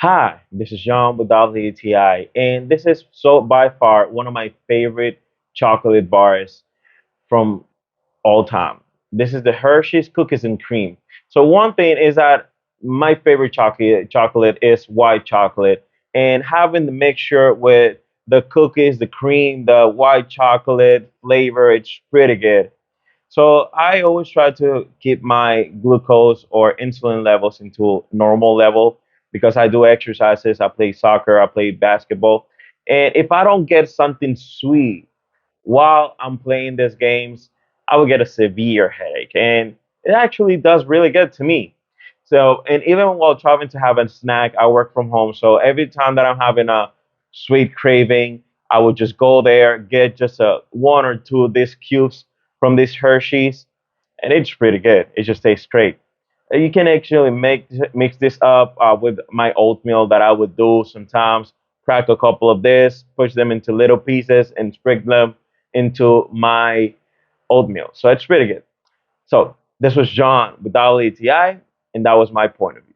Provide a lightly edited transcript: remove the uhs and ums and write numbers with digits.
Hi, this is John with WTI, and this is so by far one of my favorite chocolate bars from all time. This is the Hershey's Cookies and Cream. So one thing is that my favorite chocolate is white chocolate, and having the mixture with the cookies, the cream, the white chocolate flavor, it's pretty good. So I always try to keep my glucose or insulin levels into normal level because I do exercises, I play soccer, I play basketball. And if I don't get something sweet while I'm playing these games, I will get a severe headache. And it actually does really good to me. So, and even while traveling to have a snack, I work from home. So every time that I'm having a sweet craving, I would just go there, get just a one or two of these cubes from these Hershey's, and it's pretty good. It just tastes great. You can actually mix this up with my oatmeal that I would do sometimes. Crack a couple of this, push them into little pieces, and sprinkle them into my oatmeal. So it's pretty good. So this was John with WTI, and that was my point of view.